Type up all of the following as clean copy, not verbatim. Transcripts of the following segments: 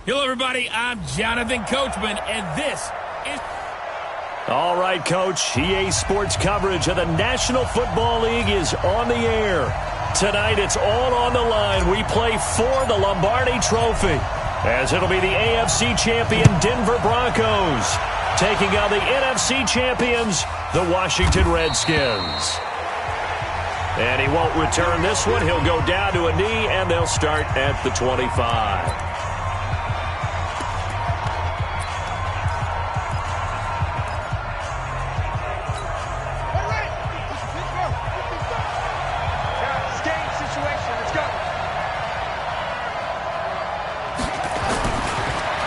Hello, everybody. I'm Jonathan Coachman, and this is... All right, Coach. EA Sports coverage of the National Football League is on the air. Tonight, it's all on the line. We play for the Lombardi Trophy, as it'll be the AFC champion Denver Broncos taking on the NFC champions, the Washington Redskins. And he won't return this one. He'll go down to a knee, and they'll start at the 25.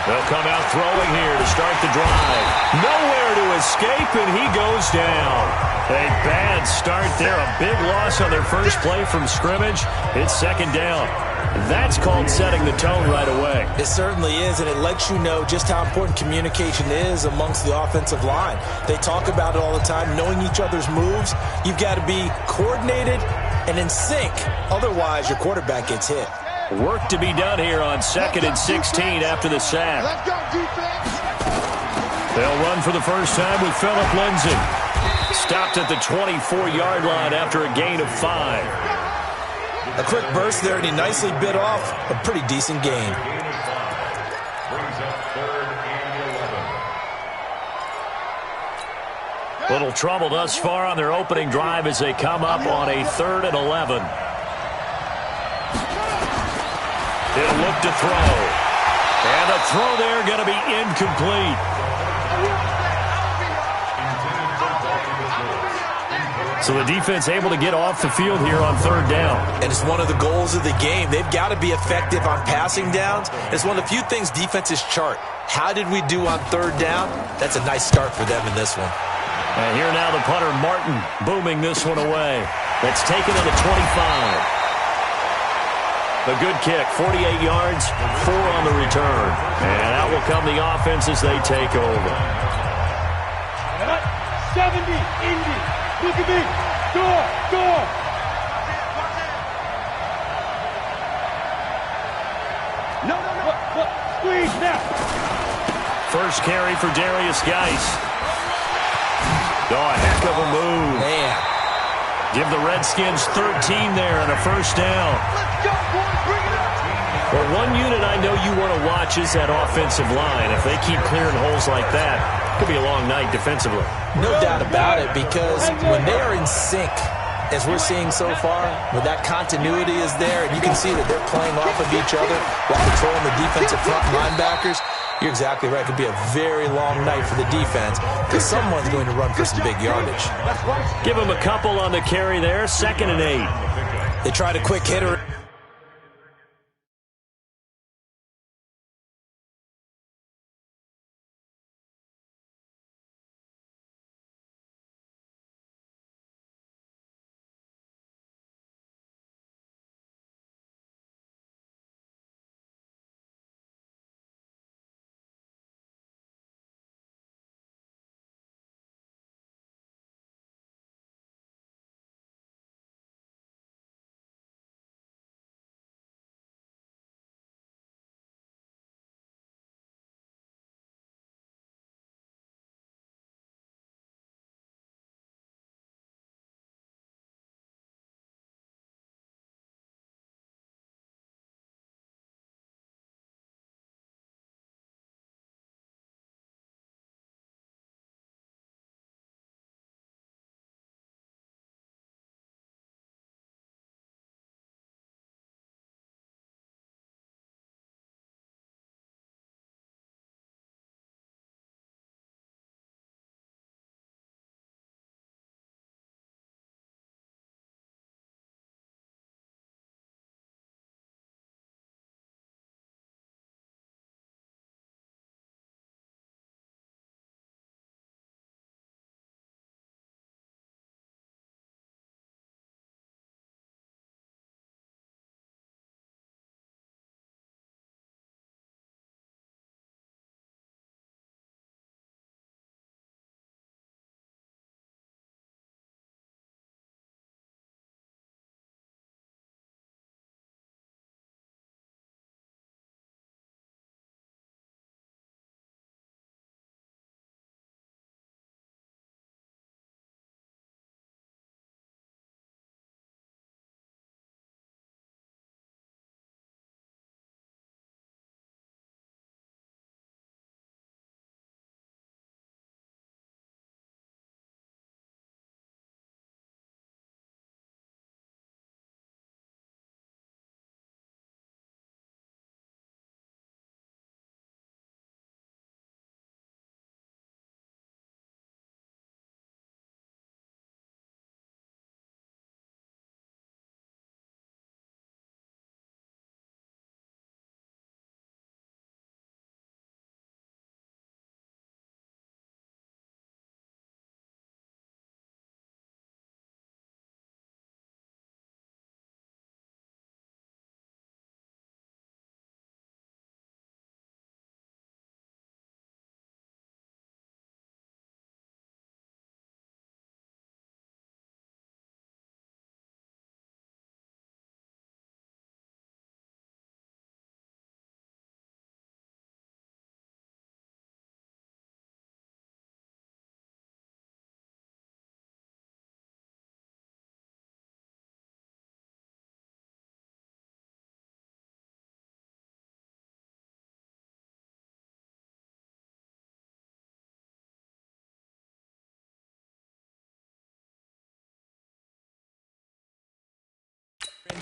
They'll come out throwing here to start the drive. Nowhere to escape, and he goes down. A bad start there. A big loss on their first play from scrimmage. It's second down. That's called setting the tone right away. It certainly is, and it lets you know just how important communication is amongst the offensive line. They talk about it all the time, knowing each other's moves. You've got to be coordinated and in sync. Otherwise, your quarterback gets hit. Work to be done here on 2nd and 16 after the sack. Let's go, defense. They'll run for the first time with Phillip Lindsay. Stopped at the 24-yard line after a gain of 5. A quick burst there, and he nicely bit off a pretty decent gain. Little trouble thus far on their opening drive as they come up on a 3rd and 11. He'll look to throw. And the throw there going to be incomplete. So the defense able to get off the field here on 3rd down. And it's one of the goals of the game. They've got to be effective on passing downs. It's one of the few things defenses chart. How did we do on 3rd down? That's a nice start for them in this one. And here now the punter, Martin, booming this one away. That's taken to the 25. A good kick, 48 yards, 4 on the return. And out will come the offense as they take over. 70, Indy. Look at me. Door. No. Squeeze now. First carry for Darius Geis. Oh, a heck of a move. Man. Give the Redskins 13 there and a first down. Let's go, boys. Bring it up. Well, one unit I know you want to watch is that offensive line. If they keep clearing holes like that, it could be a long night defensively. No doubt about it, because when they are in sync, as we're seeing so far, when that continuity is there, and you can see that they're playing off of each other while controlling the defensive front linebackers, you're exactly right. It could be a very long night for the defense because someone's going to run for some big yardage. Give them a couple on the carry there, 2nd and 8. They tried a quick hitter.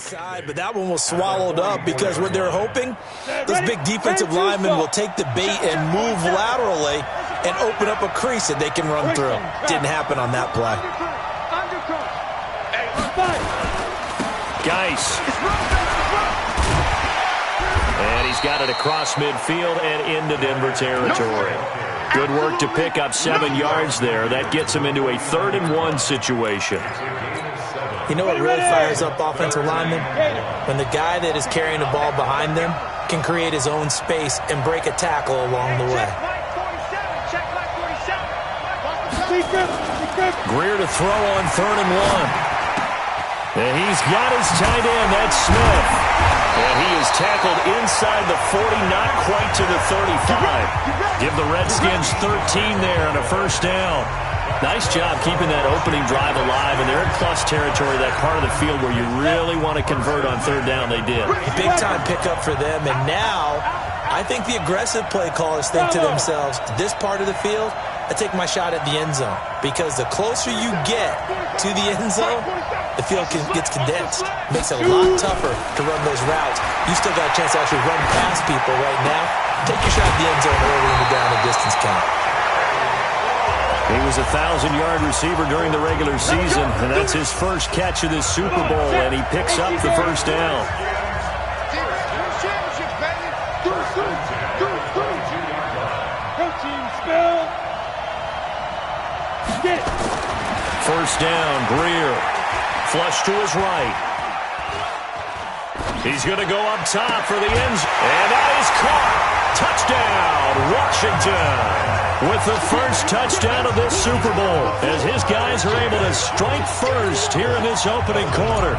inside, but that one was swallowed up because what they're hoping, those big defensive linemen will take the bait and move laterally and open up a crease that they can run through. Didn't happen on that play. Geis. And he's got it across midfield and into Denver territory. Good work to pick up 7 yards there. That gets him into a 3rd-and-1 situation. You know what really fires up offensive linemen? When the guy that is carrying the ball behind them can create his own space and break a tackle along the way. Greer to throw on 3rd-and-1. And he's got his tight end. That's Smith. And he is tackled inside the 40, not quite to the 35. Give the Redskins 13 there on a 1st down. Nice job keeping that opening drive alive, and they're in plus territory, that part of the field where you really want to convert on 3rd down. They did. Big-time pickup for them, and now I think the aggressive play callers think to themselves, this part of the field, I take my shot at the end zone, because the closer you get to the end zone, the field gets condensed. Makes it a lot tougher to run those routes. You still got a chance to actually run past people right now. Take your shot at the end zone early in the down and distance count. He was a 1,000-yard receiver during the regular season, and that's his first catch of this Super Bowl, and he picks up the 1st down. First down, Greer. Flush to his right. He's going to go up top for the end zone. And that is caught. Touchdown, Washington. With the first touchdown of this Super Bowl, as his guys are able to strike first here in this opening quarter.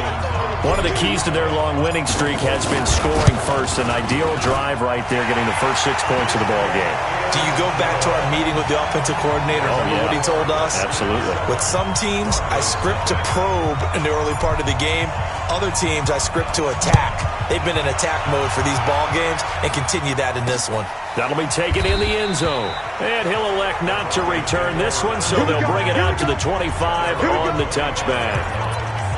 One of the keys to their long winning streak has been scoring first. An ideal drive right there, getting the first 6 points of the ball game. Do you go back to our meeting with the offensive coordinator? Remember what he told us? Absolutely. With some teams, I script to probe in the early part of the game. Other teams, I script to attack. They've been in attack mode for these ball games and continue that in this one. That'll be taken in the end zone. And he'll elect not to return this one, so they'll bring it out to the 25 on the touchback.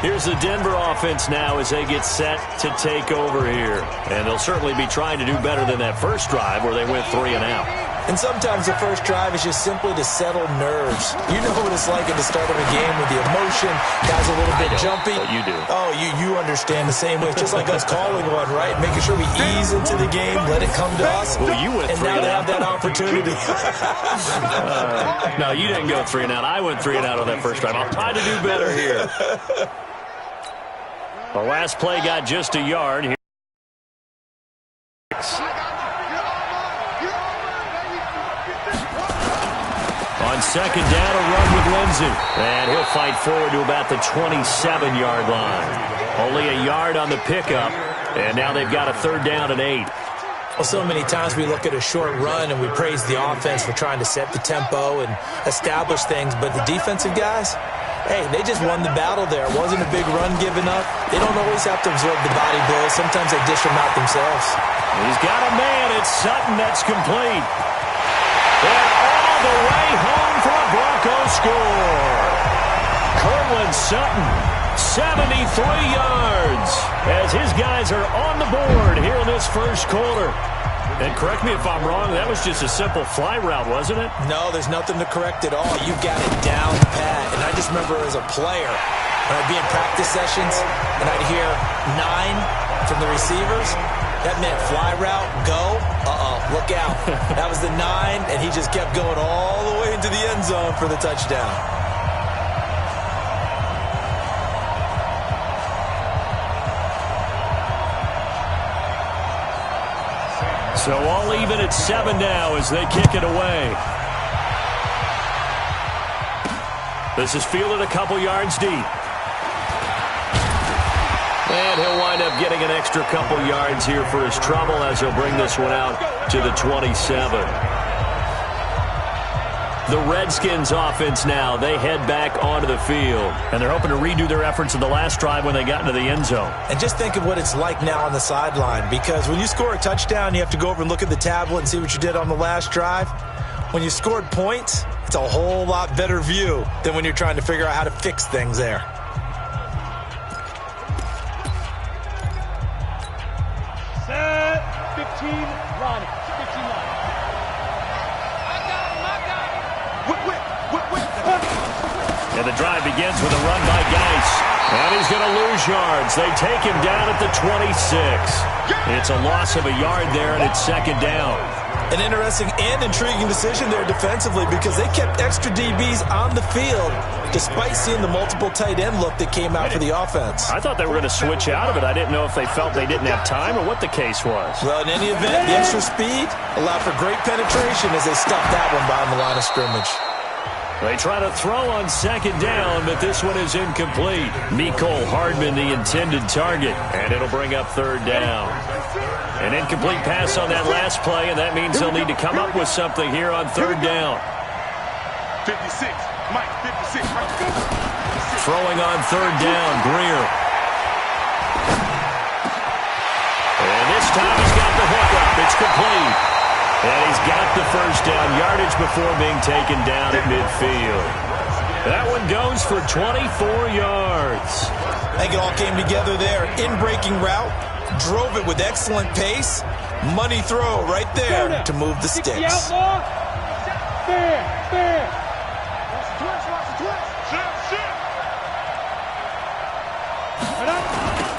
Here's the Denver offense now as they get set to take over here. And they'll certainly be trying to do better than that first drive where they went 3 and out. And sometimes the first drive is just simply to settle nerves. You know what it's like at the start of a game with the emotion. Guys a little bit jumpy. But you do. Oh, you understand the same way. It's just like us calling one, right? Making sure we ease into the game, let it come to us. Well, you went and 3 now and they out. have that opportunity. No, you didn't go 3 and out. I went 3 and out on that first drive. I'll try to do better here. The last play got just a yard. Here. On 2nd down, a run with Lindsey. And he'll fight forward to about the 27-yard line. Only a yard on the pickup. And now they've got a 3rd down and 8. Well, so many times we look at a short run and we praise the offense for trying to set the tempo and establish things. But the defensive guys, hey, they just won the battle there. It wasn't a big run given up. They don't always have to absorb the body blows. Sometimes they dish them out themselves. He's got a man. It's Sutton. That's complete. And all the way home for a Broncos score. Cortland Sutton, 73 yards, as his guys are on the board here in this first quarter. And correct me if I'm wrong, that was just a simple fly route, wasn't it? No, there's nothing to correct at all. You got it down pat. And I just remember as a player, when I'd be in practice sessions and I'd hear 9 from the receivers, that meant fly route, go, look out. That was the 9, and he just kept going all the way into the end zone for the touchdown. So all even at 7 now as they kick it away. This is fielded a couple yards deep. And he'll wind up getting an extra couple yards here for his trouble as he'll bring this one out to the 27. The Redskins offense now, they head back onto the field. And they're hoping to redo their efforts in the last drive when they got into the end zone. And just think of what it's like now on the sideline, because when you score a touchdown, you have to go over and look at the tablet and see what you did on the last drive. When you scored points, it's a whole lot better view than when you're trying to figure out how to fix things there. 15 line. 15 line. And the drive begins with a run by Geis. And he's going to lose yards. They take him down at the 26. It's a loss of a yard there, and it's second down. An interesting and intriguing decision there defensively because they kept extra DBs on the field despite seeing the multiple tight end look that came out for the offense. I thought they were going to switch out of it. I didn't know if they felt they didn't have time or what the case was. Well, in any event, the extra speed allowed for great penetration as they stuffed that one behind the line of scrimmage. They try to throw on second down, but this one is incomplete. Mecole Hardman, the intended target, and it'll bring up third down. An incomplete pass on that last play, and that means they'll need to come up with something here on third down. 56, Mike, 56, Mike. Throwing on third down, Greer. And this time he's got the hook up. It's complete. And he's got the first down yardage before being taken down at midfield. That one goes for 24 yards. I think it all came together there. In-breaking route, drove it with excellent pace. Money throw right there to move the sticks. Fair.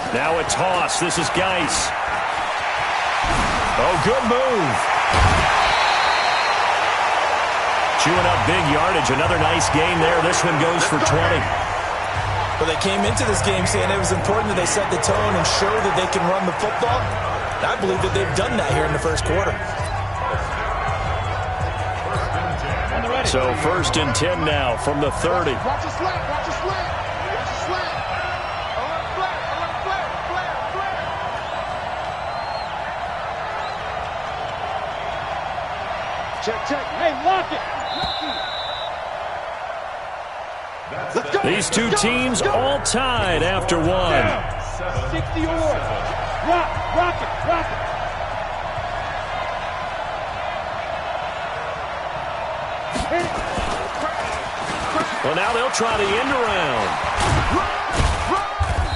Now a toss. This is Geis. Oh, good move. Chewing up big yardage. Another nice gain there. This one goes for 20. Well, they came into this game saying it was important that they set the tone and show that they can run the football. And I believe that they've done that here in the first quarter. So first and 10 now from the 30. Watch the slant, watch the slant. Watch the slant. Check. Hey, lock it. Let's go. These two teams all tied after one. 60 yards. Rock it. Well, now they'll try the end around.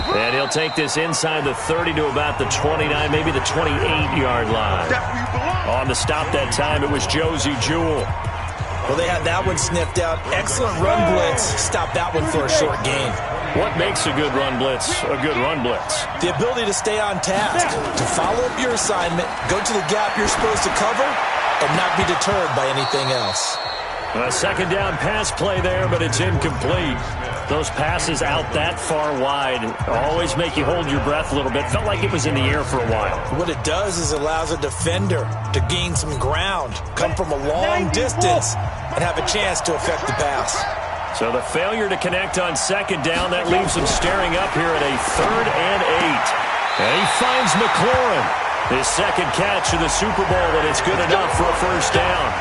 And he'll take this inside the 30 to about the 29, maybe the 28-yard line. On the stop that time, it was Josie Jewell. Well, they had that one sniffed out. Excellent run blitz. Stop that one for a short gain. What makes a good run blitz a good run blitz? The ability to stay on task, to follow up your assignment, go to the gap you're supposed to cover, and not be deterred by anything else. A second down pass play there, but it's incomplete. Those passes out that far wide always make you hold your breath a little bit. Felt like it was in the air for a while. What it does is it allows a defender to gain some ground, come from a long distance, and have a chance to affect the pass. So the failure to connect on second down, that leaves him staring up here at a 3rd and 8. And he finds McLaurin. His second catch of the Super Bowl, and it's good enough for a first down.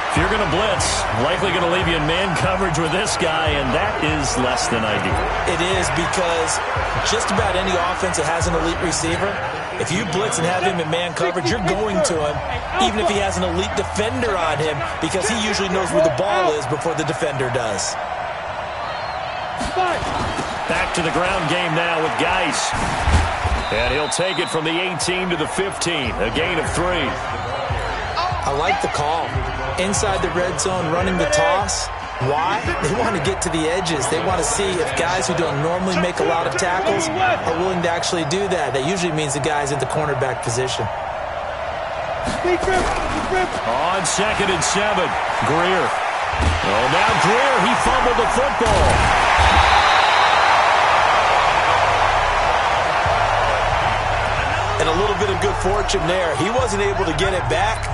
If you're going to blitz, likely going to leave you in man coverage with this guy, and that is less than ideal. It is because just about any offense that has an elite receiver, if you blitz and have him in man coverage, you're going to him, even if he has an elite defender on him, because he usually knows where the ball is before the defender does. Back to the ground game now with Geis. And he'll take it from the 18 to the 15, a gain of 3. I like the call. Inside the red zone, running the toss. Why? They want to get to the edges. They want to see if guys who don't normally make a lot of tackles are willing to actually do that. That usually means the guy's in the cornerback position. On 2nd and 7, Greer. Oh, now Greer, he fumbled the football. And a little bit of good fortune there. He wasn't able to get it back,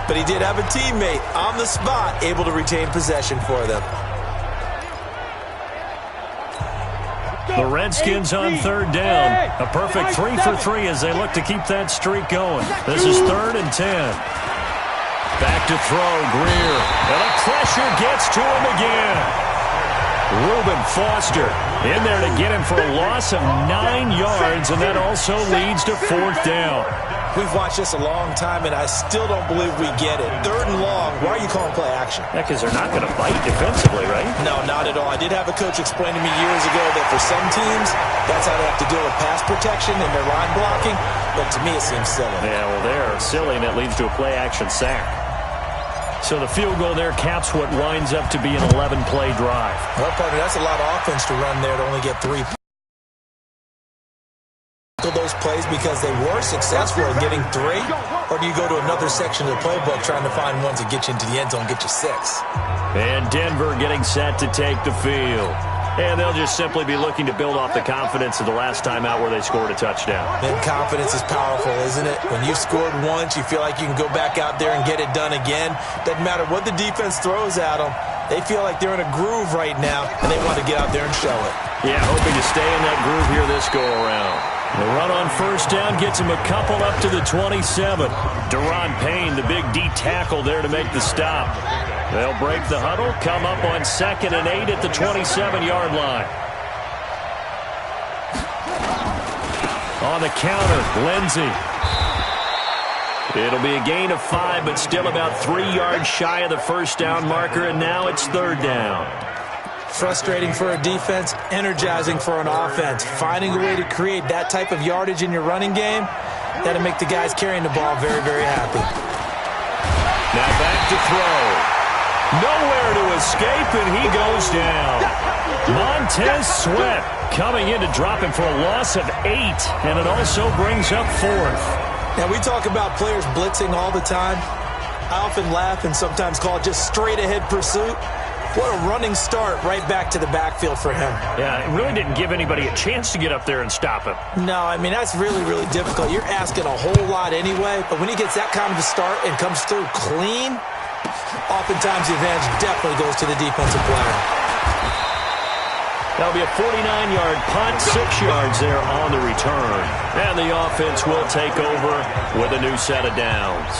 but he did have a teammate on the spot able to retain possession for them. The Redskins on 3rd down. A perfect 3 for 3 as they look to keep that streak going. This is 3rd and 10. Back to throw, Greer. And the pressure gets to him again. Reuben Foster in there to get him for a loss of 9 yards, and that also leads to 4th down. We've watched this a long time, and I still don't believe we get it. 3rd and long, why are you calling play action? Yeah, because they're not going to bite defensively, right? No, not at all. I did have a coach explain to me years ago that for some teams, that's how they have to deal with pass protection and their line blocking. But to me, it seems silly. Yeah, well, they're silly, and it leads to a play-action sack. So the field goal there caps what winds up to be an 11-play drive. Well, partner, that's a lot of offense to run there to only get 3 those plays because they were successful in getting 3, or do you go to another section of the playbook trying to find ones that get you into the end zone, get you 6? And Denver getting set to take the field. And they'll just simply be looking to build off the confidence of the last time out where they scored a touchdown. And confidence is powerful, isn't it? When you've scored once, you feel like you can go back out there and get it done again. Doesn't matter what the defense throws at them. They feel like they're in a groove right now, and they want to get out there and show it. Yeah, hoping to stay in that groove here this go-around. The run on first down gets him a couple up to the 27. Deron Payne, the big D tackle there to make the stop. They'll break the huddle, come up on 2nd and 8 at the 27-yard line. On the counter, Lindsey. It'll be a gain of 5, but still about 3 yards shy of the first down marker, and now it's 3rd down. Frustrating for a defense, energizing for an offense. Finding a way to create that type of yardage in your running game, that'll make the guys carrying the ball very, very happy. Now back to throw. Nowhere to escape, and he goes down. Montez Sweat coming in to drop him for a loss of 8, and it also brings up 4th. Now, we talk about players blitzing all the time. I often laugh and sometimes call it just straight-ahead pursuit. What a running start right back to the backfield for him. Yeah, it really didn't give anybody a chance to get up there and stop him. No, I mean, that's really, really difficult. You're asking a whole lot anyway, but when he gets that kind of a start and comes through clean, oftentimes the advantage definitely goes to the defensive player. That'll be a 49-yard punt, 6 yards there on the return. And the offense will take over with a new set of downs.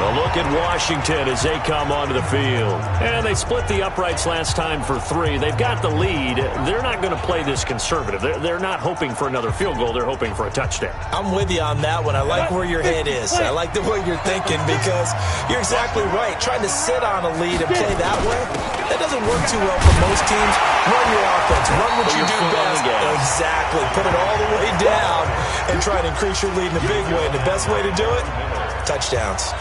A look at Washington as they come onto the field. And they split the uprights last time for 3. They've got the lead. They're not going to play this conservative. They're not hoping for another field goal. They're hoping for a touchdown. I'm with you on that one. I like where your head is. I like the way you're thinking because you're exactly right. Trying to sit on a lead and play that way, that doesn't work too well for most teams. Run your offense. Run what you do best. Exactly. Put it all the way down and try to increase your lead in a big way. And the best way to do it, touchdowns.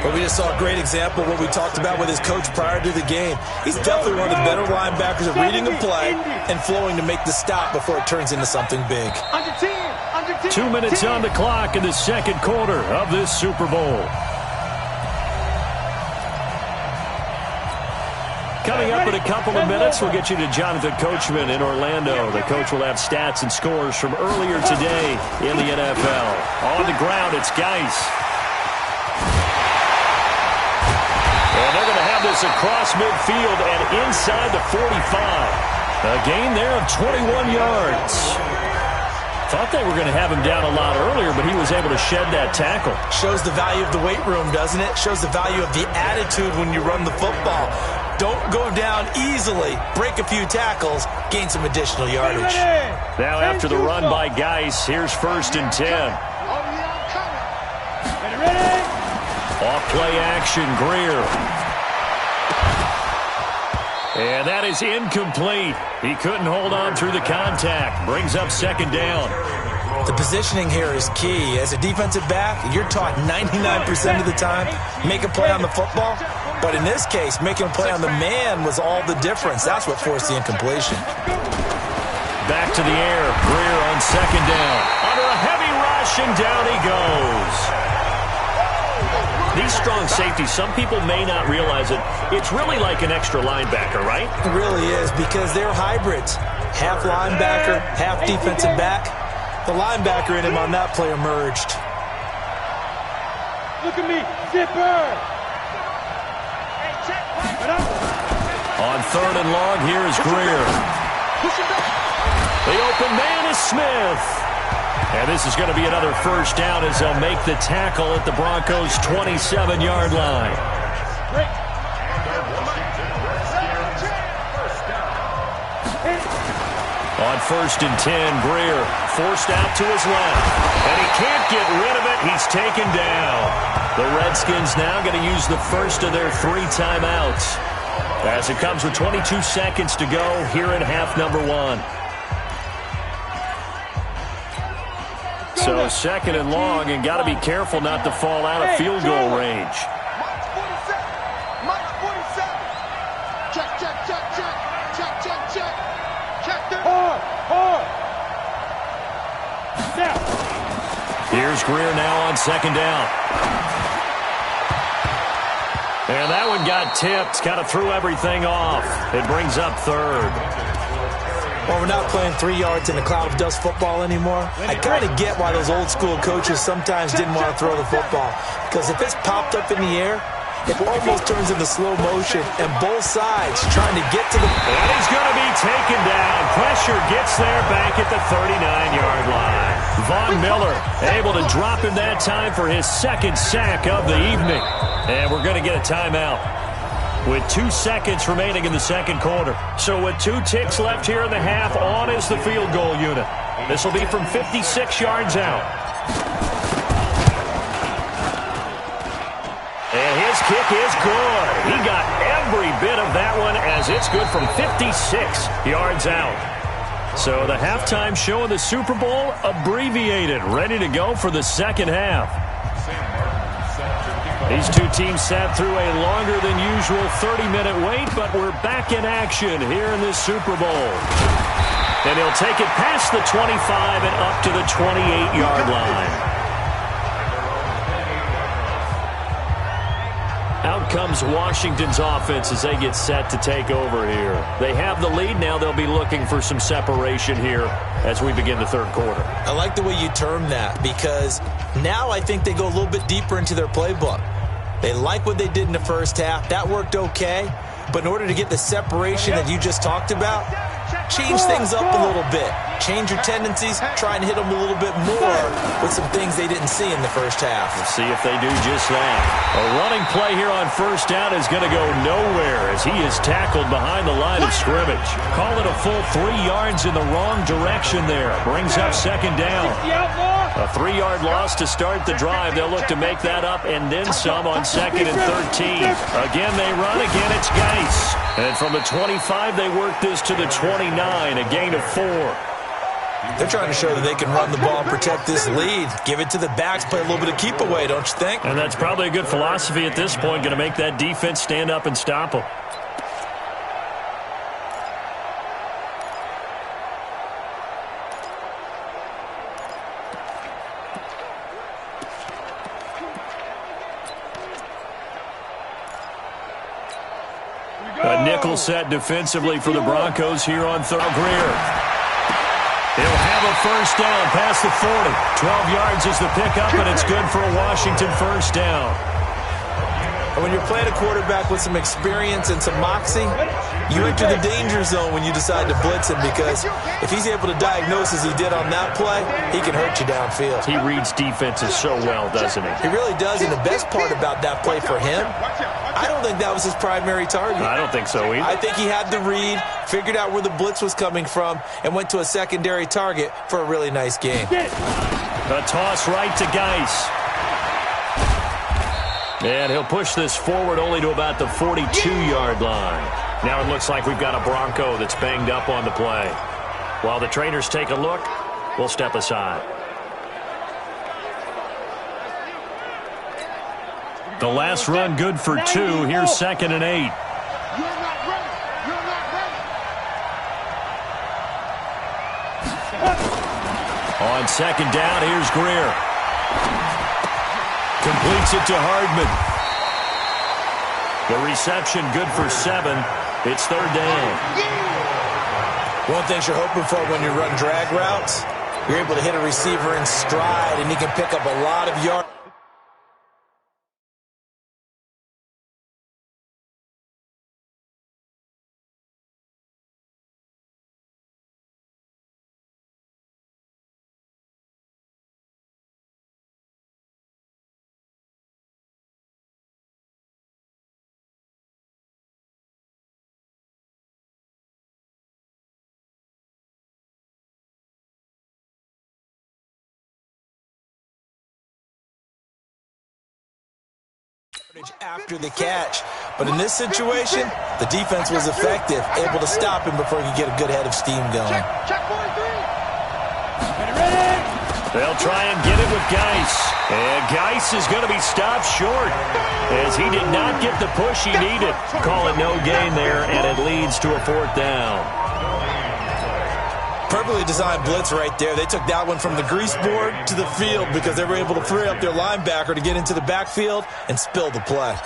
But we just saw a great example of what we talked about with his coach prior to the game. He's definitely one of the better linebackers at reading a play and flowing to make the stop before it turns into something big. 2 minutes on the clock in the second quarter of this Super Bowl. Coming up in a couple of minutes, we'll get you to Jonathan Coachman in Orlando. The coach will have stats and scores from earlier today in the NFL. On the ground, it's Geis. And they're going to have this across midfield and inside the 45. A gain there of 21 yards. Thought they were going to have him down a lot earlier, but he was able to shed that tackle. Shows the value of the weight room, doesn't it? Shows the value of the attitude when you run the football. Don't go down easily. Break a few tackles. Gain some additional yardage. Now after the run by Geis, here's 1st and 10. Off play action, Greer. And that is incomplete. He couldn't hold on through the contact. Brings up 2nd down. The positioning here is key. As a defensive back, you're taught 99% of the time, make a play on the football. But in this case, making a play on the man was all the difference. That's what forced the incompletion. Back to the air. Greer on 2nd down. Under a heavy rush, and down he goes. These strong safeties, some people may not realize it. It's really like an extra linebacker, right? It really is because they're hybrids. Half linebacker, half defensive back. The linebacker in him on that play emerged. Look at me, zipper. On 3rd and long, here is Greer. The open man is Smith. And this is going to be another 1st down as they'll make the tackle at the Broncos' 27-yard line. On 1st and 10, Greer forced out to his left. And he can't get rid of it. He's taken down. The Redskins now going to use the first of their 3 timeouts, as it comes with 22 seconds to go here in half number 1. So second and long, and got to be careful not to fall out of field goal range. Here's Greer now on second down. And that one got tipped. Kind of threw everything off. It brings up third. Well, we're not playing 3 yards in a cloud of dust football anymore. I kind of get why those old school coaches sometimes didn't want to throw the football. Because if it's popped up in the air, it almost turns into slow motion, and both sides trying to get to the... And he's going to be taken down. Pressure gets there back at the 39-yard line. Von Miller able to drop him that time for his second sack of the evening. And we're going to get a timeout with 2 seconds remaining in the second quarter. So with 2 ticks left here in the half, on is the field goal unit. This will be from 56 yards out. And his kick is good. He got every bit of that one, as it's good from 56 yards out. So the halftime show of the Super Bowl abbreviated, ready to go for the second half. These 2 teams sat through a longer than usual 30-minute wait, but we're back in action here in this Super Bowl. And he'll take it past the 25 and up to the 28-yard line. Out comes Washington's offense as they get set to take over here. They have the lead. Now they'll be looking for some separation here as we begin the third quarter. I like the way you term that, because now I think they go a little bit deeper into their playbook. They like what they did in the first half. That worked okay. But in order to get the separation that you just talked about, change things up a little bit. Change your tendencies. Try and hit them a little bit more with some things they didn't see in the first half. We'll see if they do just that. A running play here on first down is going to go nowhere as he is tackled behind the line of scrimmage. Call it a full 3 yards in the wrong direction there. Brings up second down. A 3-yard loss to start the drive. They'll look to make that up and then some on second and 13. Again, they run. Again, it's Geis. And from the 25, they work this to the 29, a gain of 4. They're trying to show that they can run the ball and protect this lead. Give it to the backs, play a little bit of keep away, don't you think? And that's probably a good philosophy at this point, going to make that defense stand up and stop them. A nickel set defensively for the Broncos here on third. Greer. He'll have a first down past the 40. 12 yards is the pickup, and it's good for a Washington first down. And when you're playing a quarterback with some experience and some moxie, you enter the danger zone when you decide to blitz him, because if he's able to diagnose as he did on that play, he can hurt you downfield. He reads defenses so well, doesn't he? He really does, and the best part about that play for him, I don't think that was his primary target. I don't think so either. I think he had the read, figured out where the blitz was coming from, and went to a secondary target for a really nice game. A toss right to Geis. And he'll push this forward only to about the 42-yard line. Now it looks like we've got a Bronco that's banged up on the play. While the trainers take a look, we'll step aside. The last run good for 2. Here's second and 8. You're not ready. You're not ready. On second down, here's Greer. Completes it to Hardman. The reception good for 7. It's third down. One thing you're hoping for when you run drag routes, you're able to hit a receiver in stride, and he can pick up a lot of yards. After the catch. But in this situation, the defense was effective, able to stop him before he could get a good head of steam going. Check 43. They'll try and get it with Geis. And Geis is going to be stopped short as he did not get the push he needed. Call it no gain there, and it leads to a 4th down. Perfectly designed blitz right there. They took that one from the grease board to the field because they were able to free up their linebacker to get into the backfield and spill the play.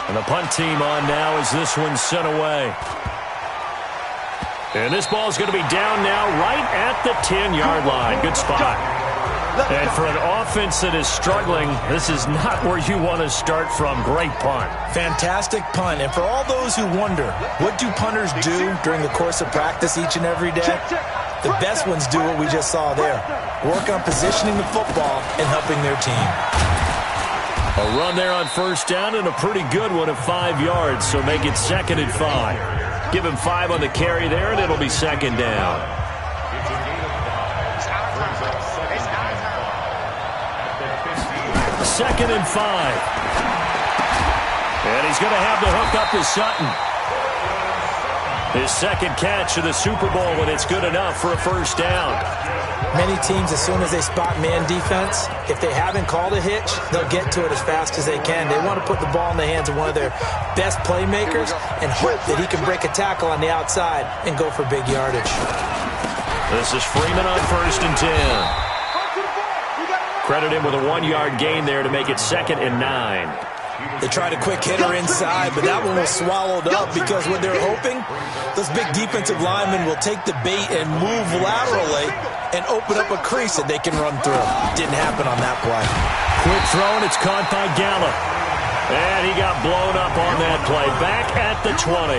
And the punt team on now as this one's sent away. And this ball's going to be down now right at the 10-yard line. Good spot. And for an offense that is struggling, this is not where you want to start from. Great punt. Fantastic punt. And for all those who wonder, what do punters do during the course of practice each and every day? The best ones do what we just saw there. Work on positioning the football and helping their team. A run there on 1st down and a pretty good one of 5 yards, so make it 2nd and 5. Give him 5 on the carry there, and it'll be 2nd down. 2nd and 5. And he's going to have to hook up to Sutton. His 2nd catch of the Super Bowl, and it's good enough for a 1st down. Many teams, as soon as they spot man defense, if they haven't called a hitch, they'll get to it as fast as they can. They want to put the ball in the hands of one of their best playmakers and hope that he can break a tackle on the outside and go for big yardage. This is Freeman on 1st and 10. Credit him with a 1-yard gain there to make it 2nd and 9. They tried a quick hitter inside, but that one was swallowed up because what they're hoping, those big defensive linemen will take the bait and move laterally and open up a crease that they can run through. Didn't happen on that play. Quick throw, and it's caught by Gallup. And he got blown up on that play. Back at the 20.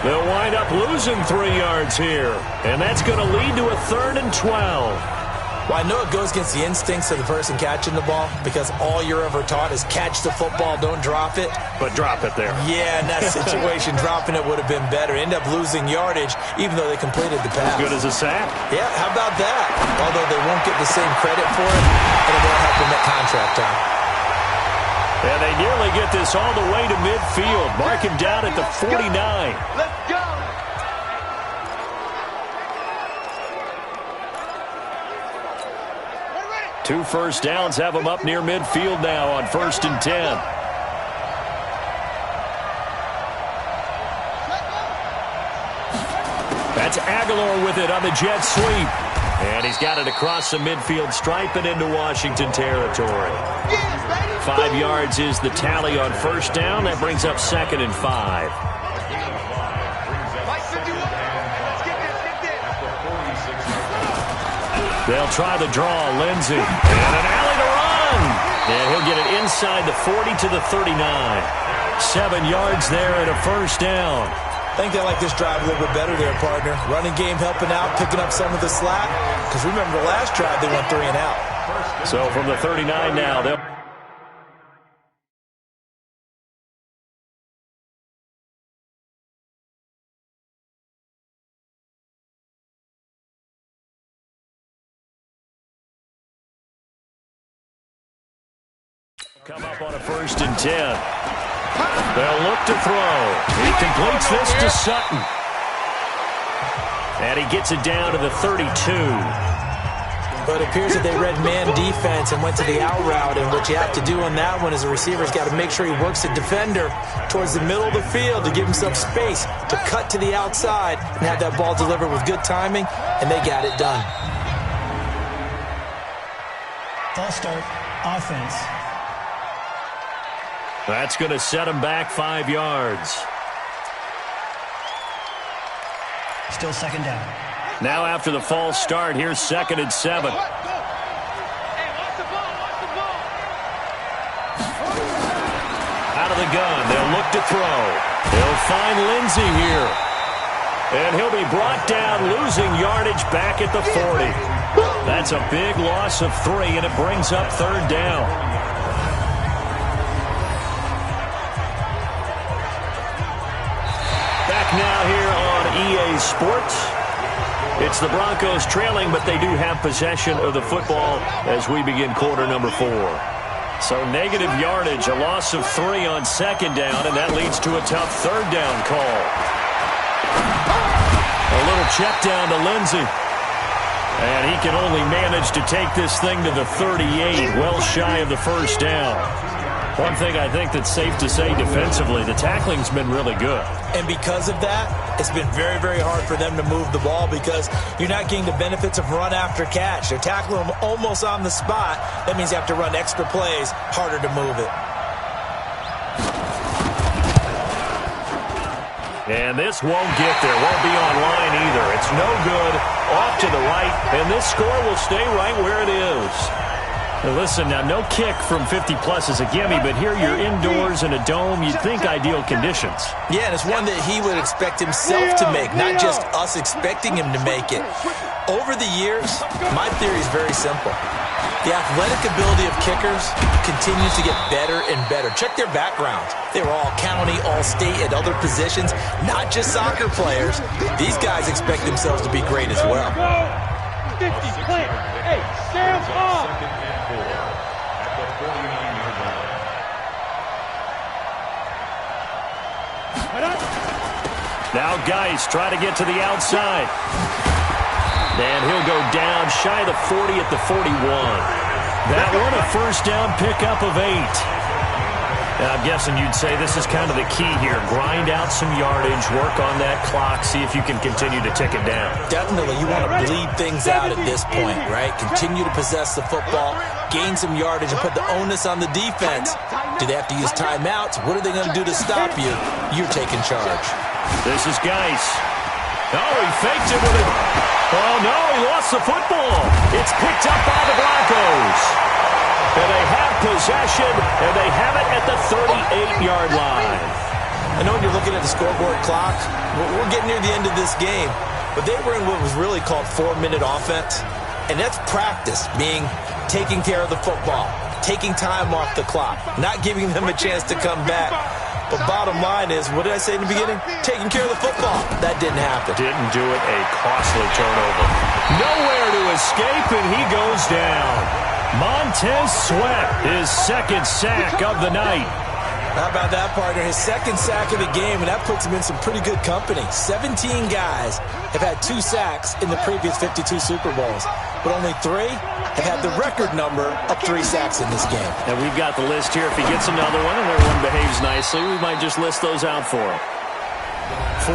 They'll wind up losing 3 yards here. And that's going to lead to a 3rd and 12. Well, I know it goes against the instincts of the person catching the ball because all you're ever taught is catch the football, don't drop it. But drop it there. Yeah, in that situation, dropping it would have been better. End up losing yardage even though they completed the pass. As good as a sack. Yeah, how about that? Although they won't get the same credit for it, and it won't help them at contract time. And they nearly get this all the way to midfield. Mark him down at the 49. Let's go. Two 1st downs have them up near midfield now on 1st and 10. That's Aguilar with it on the jet sweep. And he's got it across the midfield stripe and into Washington territory. 5 yards is the tally on 1st down. That brings up 2nd and 5. They'll try the draw, Lindsey. And an alley to run. And he'll get it inside the 40 to the 39. 7 yards there and a 1st down. I think they like this drive a little bit better there, partner. Running game helping out, picking up some of the slack. Because remember the last drive, they went 3 and out. So from the 39 now, they'll... come up on a 1st and 10. They'll look to throw. He completes this to Sutton. And he gets it down to the 32. But it appears that they read man defense and went to the out route. And what you have to do on that one is the receiver's got to make sure he works the defender towards the middle of the field to give himself space to cut to the outside and have that ball delivered with good timing. And they got it done. False start, offense. That's going to set him back 5 yards. Still 2nd down. Now after the false start, here's 2nd and 7. Out of the gun, they'll look to throw. They'll find Lindsey here. And he'll be brought down, losing yardage back at the 40. That's a big loss of 3, and it brings up 3rd down. Now here on EA Sports. It's the Broncos trailing, but they do have possession of the football as we begin quarter number 4. So negative yardage, a loss of 3 on second down, and that leads to a tough third down call. A little check down to Lindsey. And he can only manage to take this thing to the 38, well shy of the first down. One thing I think that's safe to say defensively, the tackling's been really good. And because of that, it's been very, very hard for them to move the ball because you're not getting the benefits of run after catch. They're tackling them almost on the spot. That means you have to run extra plays, harder to move it. And this won't get there, won't be online either. It's no good, off to the right, and this score will stay right where it is. Now listen, now no kick from 50-plus is a gimme, but here you're indoors in a dome. You'd think ideal conditions. Yeah, and it's one that he would expect himself to make, not just us expecting him to make it. Over the years, my theory is very simple. The athletic ability of kickers continues to get better and better. Check their backgrounds. They were all county, all state, at other positions, not just soccer players. These guys expect themselves to be great as well. 50, clear. Hey, stand up. Now Geis try to get to the outside. And he'll go down shy of the 40 at the 41. That one a first down pickup of 8. Now, I'm guessing you'd say this is kind of the key here. Grind out some yardage, work on that clock, see if you can continue to tick it down. Definitely. You want to bleed things out at this point, right? Continue to possess the football, gain some yardage, and put the onus on the defense. Do they have to use timeouts? What are they going to do to stop you? You're taking charge. This is Geis. Oh, he faked it with it. Oh, no, he lost the football. It's picked up by the Broncos. And they have possession, and they have it at the 38-yard line. I know when you're looking at the scoreboard clock, we're getting near the end of this game, but they were in what was really called 4-minute offense, and that's practice, meaning taking care of the football, taking time off the clock, not giving them a chance to come back. But bottom line is, what did I say in the beginning? Taking care of the football. That didn't happen. Didn't do it. A costly turnover. Nowhere to escape, and he goes down. Montez Sweat, his second sack of the night. How about that, partner? His second sack of the game, and that puts him in some pretty good company. 17 guys have had 2 sacks in the previous 52 Super Bowls, but only 3 have had the record number of 3 sacks in this game. And we've got the list here. If he gets another one and everyone behaves nicely, we might just list those out for him.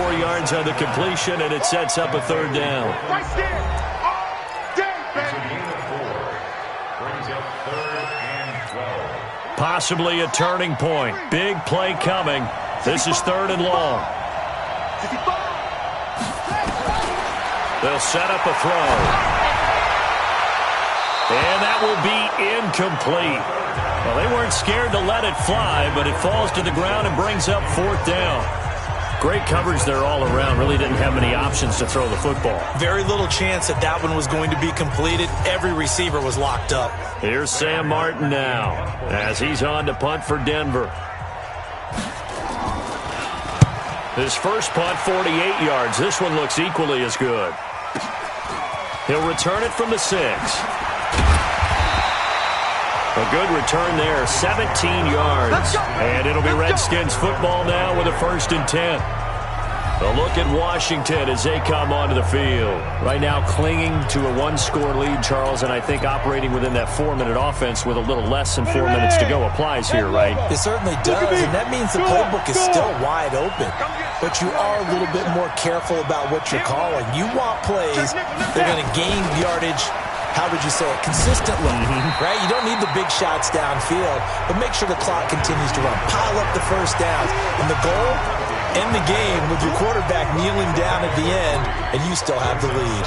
4 yards on the completion, and it sets up a third down. Right there. Possibly a turning point. Big play coming. This is 3rd and long. They'll set up a throw. And that will be incomplete. Well, they weren't scared to let it fly, but it falls to the ground and brings up 4th down. Great coverage there all around. Really didn't have many options to throw the football. Very little chance that that one was going to be completed. Every receiver was locked up. Here's Sam Martin now as he's on to punt for Denver. His first punt, 48 yards. This one looks equally as good. He'll return it from the 6. A good return there, 17 yards. And it'll be Redskins football now with a 1st and 10. A look at Washington as they come onto the field. Right now clinging to a 1-score lead, Charles, and I think operating within that 4-minute offense with a little less than 4 minutes to go applies here, right? It certainly does, and that means the playbook is still wide open. But you are a little bit more careful about what you're calling. You want plays that are going to gain yardage, how would you say it, consistently, right? You don't need the big shots downfield, but make sure the clock continues to run. Pile up the first downs. And the goal, end the game with your quarterback kneeling down at the end, and you still have the lead.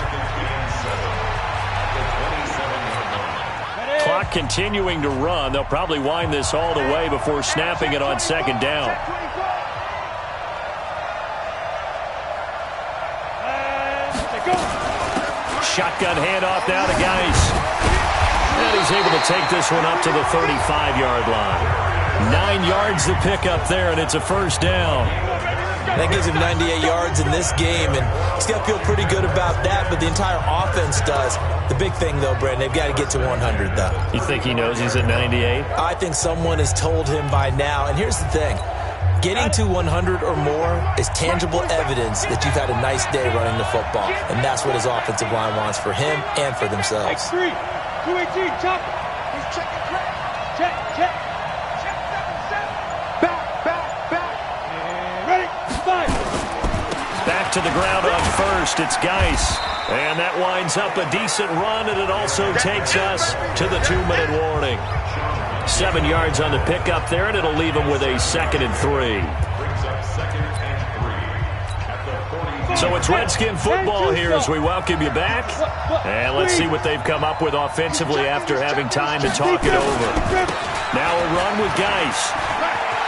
Clock continuing to run. They'll probably wind this all the way before snapping it on 2nd down. Shotgun handoff now to Geis. And he's able to take this one up to the 35-yard line. 9 yards to pick up there, and it's a 1st down. That gives him 98 yards in this game, and he's got to feel pretty good about that, but the entire offense does. The big thing, though, Brandon, they've got to get to 100, though. You think he knows he's at 98? I think someone has told him by now, and here's the thing. Getting to 100 or more is tangible evidence that you've had a nice day running the football, and that's what his offensive line wants for him and for themselves. X3, 218, chop it. He's checking track. Check, check. Check 7-7. Back. And ready, fight. Back to the ground on first. It's Geis. And that winds up a decent run, and it also takes us to the 2-minute warning. 7 yards on the pickup there, and it'll leave him with a 2nd and 3. So it's Redskin football here as we welcome you back. And let's see what they've come up with offensively after having time to talk it over. Now a run with Geis.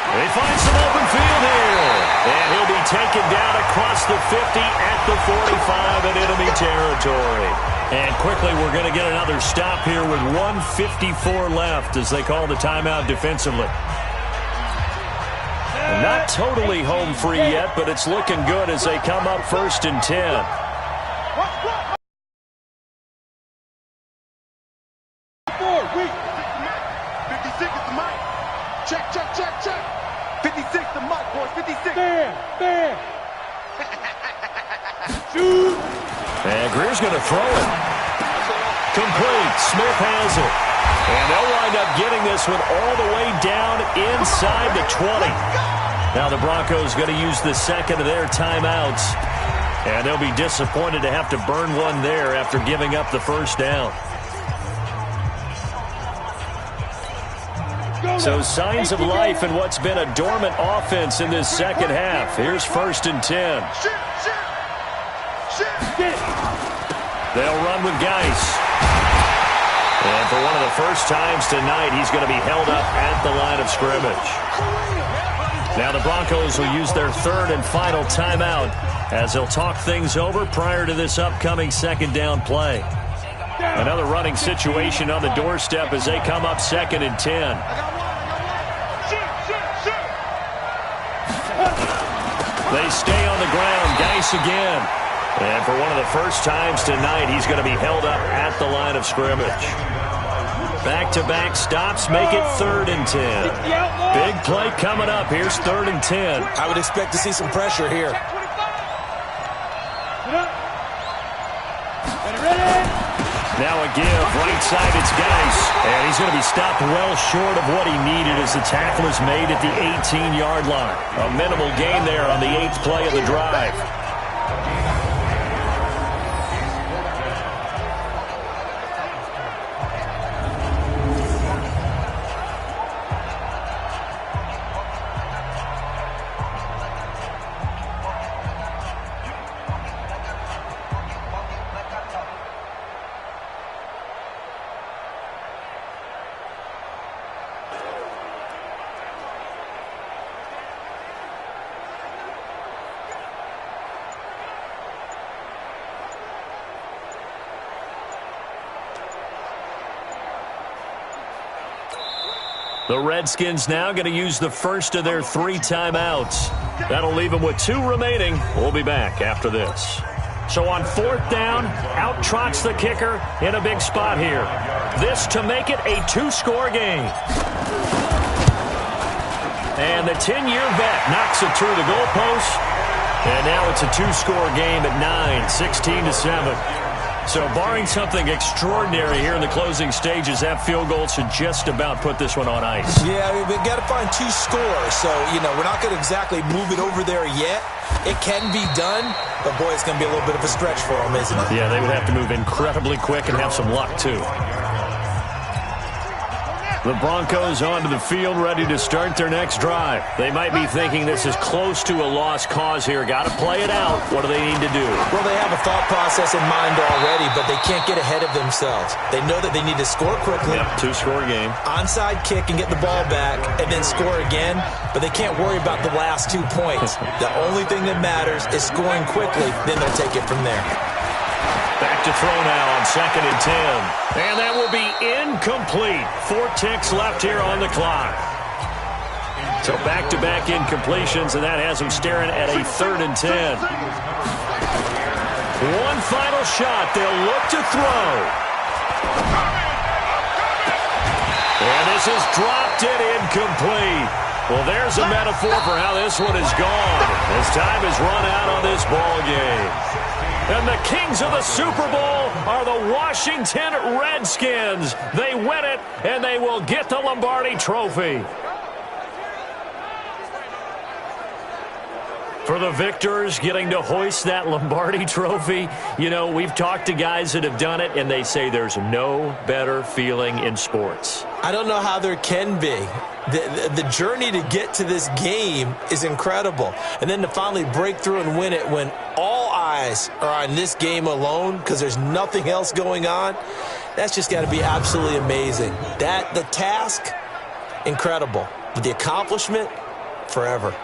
They find some open field here. And he'll be taken down across the 50 at the 45 in enemy territory. And quickly we're going to get another stop here with 1:54 left as they call the timeout defensively. Not totally home free yet, but it's looking good as they come up 1st and 10. 56 is the mic. Check. 56 the mic, boys. 56. Bam. Shoot. And Greer's going to throw it. Complete. Smith has it. And they'll wind up getting this one all the way down inside the 20. Now the Broncos going to use the 2nd of their timeouts. And they'll be disappointed to have to burn one there after giving up the 1st down. So signs of life in what's been a dormant offense in this 2nd half. Here's 1st and 10. They'll run with Geis. And for one of the first times tonight, he's going to be held up at the line of scrimmage. Now the Broncos will use their 3rd and final timeout as they'll talk things over prior to this upcoming 2nd down play. Another running situation on the doorstep as they come up 2nd and 10. They stay on the ground. Geis again. And for one of the first times tonight, he's going to be held up at the line of scrimmage. Back-to-back stops make it 3rd and 10. Big play coming up. Here's 3rd and 10. I would expect to see some pressure here. Now a give, right side, it's Geis. And he's going to be stopped well short of what he needed as the tackle is made at the 18-yard line. A minimal gain there on the 8th play of the drive. The Redskins now going to use the 1st of their 3 timeouts. That'll leave them with 2 remaining. We'll be back after this. So on 4th down, out trots the kicker in a big spot here. This to make it a 2-score game. And the 10-year vet knocks it through the goalpost. And now it's a 2-score game at 9, 16-7. So barring something extraordinary here in the closing stages, that field goal should just about put this one on ice. Yeah, we've got to find 2 scores. So, we're not going to exactly move it over there yet. It can be done, but, boy, it's going to be a little bit of a stretch for them, isn't it? Yeah, they would have to move incredibly quick and have some luck, too. The Broncos onto the field, ready to start their next drive. They might be thinking this is close to a lost cause here. Got to play it out. What do they need to do? Well, they have a thought process in mind already, but they can't get ahead of themselves. They know that they need to score quickly. Yep, 2-score game. Onside kick and get the ball back, and then score again. But they can't worry about the last 2 points. The only thing that matters is scoring quickly. Then they'll take it from there. Back to throw now on 2nd and 10. And that will be incomplete. 4 ticks left here on the clock. So back-to-back incompletions, and that has them staring at a 3rd and 10. One final shot. They'll look to throw. And this is dropped and incomplete. Well, there's a metaphor for how this one is gone as time has run out on this ball game. And the kings of the Super Bowl are the Washington Redskins. They win it, and they will get the Lombardi Trophy. For the victors, getting to hoist that Lombardi Trophy, you know, we've talked to guys that have done it, and they say there's no better feeling in sports. I don't know how there can be. The journey to get to this game is incredible. And then to finally break through and win it when all eyes are on this game alone because there's nothing else going on, that's just got to be absolutely amazing. The task, incredible. But the accomplishment, forever.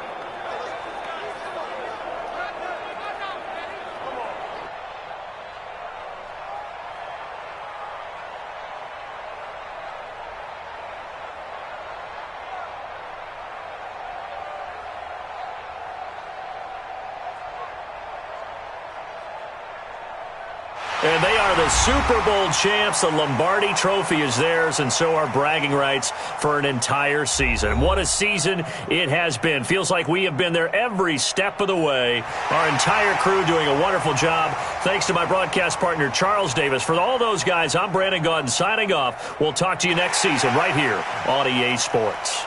And they are the Super Bowl champs. The Lombardi Trophy is theirs, and so are bragging rights for an entire season. What a season it has been. Feels like we have been there every step of the way. Our entire crew doing a wonderful job. Thanks to my broadcast partner, Charles Davis. For all those guys, I'm Brandon Gaudin signing off. We'll talk to you next season right here on EA Sports.